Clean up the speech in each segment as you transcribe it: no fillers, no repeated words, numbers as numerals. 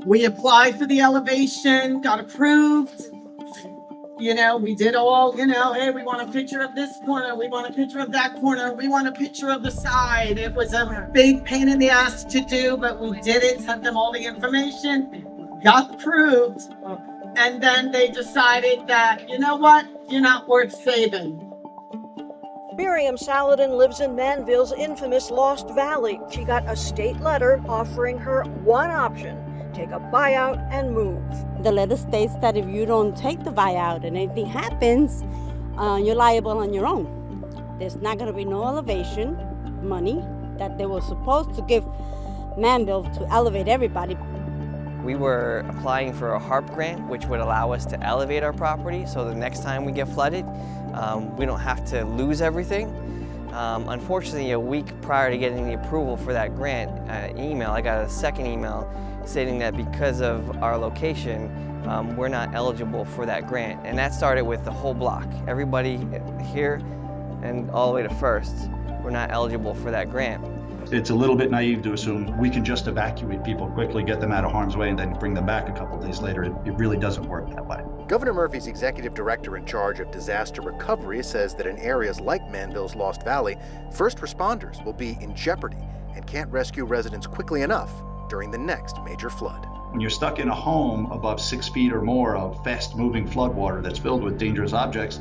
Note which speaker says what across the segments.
Speaker 1: We applied for the elevation, got approved. We did all, hey, we want a picture of this corner, we want a picture of that corner, we want a picture of the side. It was a big pain in the ass to do, but we did it, sent them all the information, got approved, and then they decided that, you know what, you're not worth saving.
Speaker 2: Miriam Saladin lives in Manville's infamous Lost Valley. She got a state letter offering her one option: take a buyout and move.
Speaker 3: The letter states that if you don't take the buyout and anything happens, you're liable on your own. There's not going to be no elevation money that they were supposed to give Manville to elevate everybody.
Speaker 4: We were applying for a HARP grant, which would allow us to elevate our property so the next time we get flooded, we don't have to lose everything. Unfortunately, a week prior to getting the approval for that grant email, I got a second email stating that because of our location, we're not eligible for that grant. And that started with the whole block. Everybody here and all the way to First, we're not eligible for that grant.
Speaker 5: It's a little bit naive to assume we can just evacuate people quickly, get them out of harm's way, and then bring them back a couple days later. It really doesn't work that way.
Speaker 6: Governor Murphy's executive director in charge of disaster recovery says that in areas like Manville's Lost Valley, first responders will be in jeopardy and can't rescue residents quickly enough during the next major flood.
Speaker 5: When you're stuck in a home above 6 feet or more of fast-moving floodwater that's filled with dangerous objects,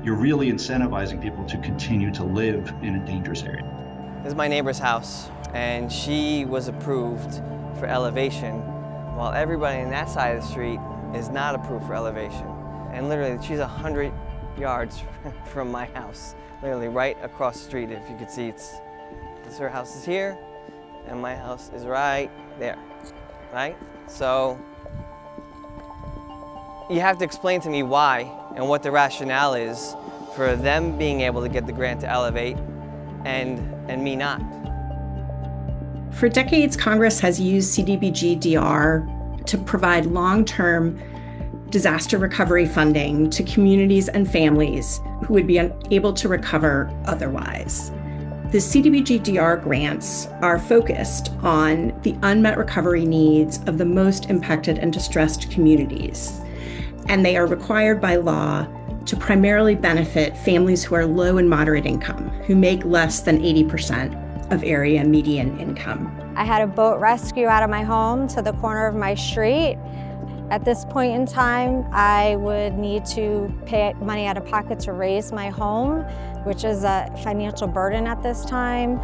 Speaker 5: you're really incentivizing people to continue to live in a dangerous area.
Speaker 4: This is my neighbor's house, and she was approved for elevation, while everybody on that side of the street is not approved for elevation. And literally, she's 100 yards from my house, literally right across the street. If you could see, her house is here, and my house is right there, right? So you have to explain to me why and what the rationale is for them being able to get the grant to elevate and me not.
Speaker 7: For decades, Congress has used CDBG-DR to provide long-term disaster recovery funding to communities and families who would be unable to recover otherwise. The CDBG-DR grants are focused on the unmet recovery needs of the most impacted and distressed communities, and they are required by law to primarily benefit families who are low and moderate income, who make less than 80% of area median income.
Speaker 8: I had a boat rescue out of my home to the corner of my street. At this point in time, I would need to pay money out of pocket to raise my home, which is a financial burden at this time.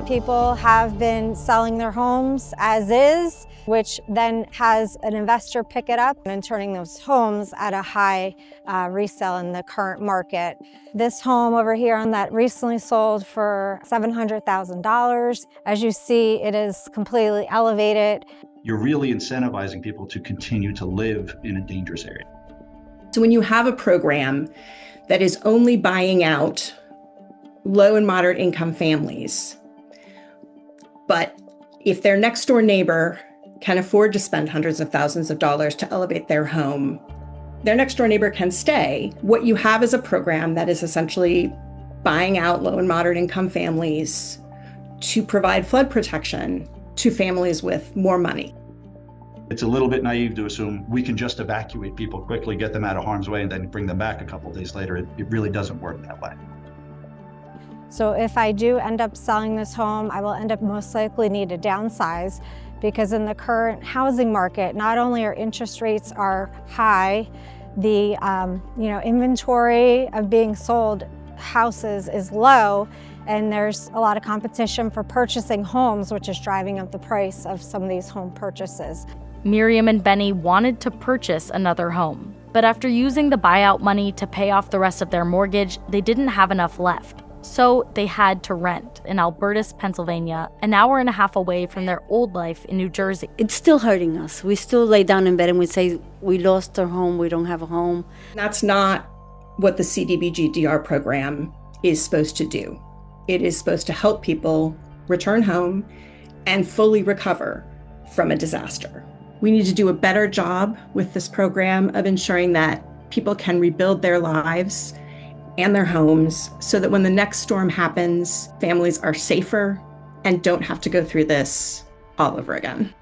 Speaker 8: People have been selling their homes as is, which then has an investor pick it up and turning those homes at a high resale in the current market. This home over here on that recently sold for $700,000. As you see, it is completely elevated.
Speaker 5: You're really incentivizing people to continue to live in a dangerous area.
Speaker 7: So when you have a program that is only buying out low and moderate income families, but if their next door neighbor can afford to spend hundreds of thousands of dollars to elevate their home, their next door neighbor can stay. What you have is a program that is essentially buying out low and moderate income families to provide flood protection to families with more money.
Speaker 5: It's a little bit naive to assume we can just evacuate people quickly, get them out of harm's way, and then bring them back a couple days later. It really doesn't work that way.
Speaker 8: So if I do end up selling this home, I will end up most likely need to downsize, because in the current housing market, not only are interest rates are high, the inventory of being sold houses is low, and there's a lot of competition for purchasing homes, which is driving up the price of some of these home purchases.
Speaker 9: Miriam and Benny wanted to purchase another home, but after using the buyout money to pay off the rest of their mortgage, they didn't have enough left. So they had to rent in Albertus, Pennsylvania, an hour and a half away from their old life in New Jersey.
Speaker 3: It's still hurting us. We still lay down in bed and we say, we lost our home, we don't have a home.
Speaker 7: That's not what the CDBG-DR program is supposed to do. It is supposed to help people return home and fully recover from a disaster. We need to do a better job with this program of ensuring that people can rebuild their lives and their homes so that when the next storm happens, families are safer and don't have to go through this all over again.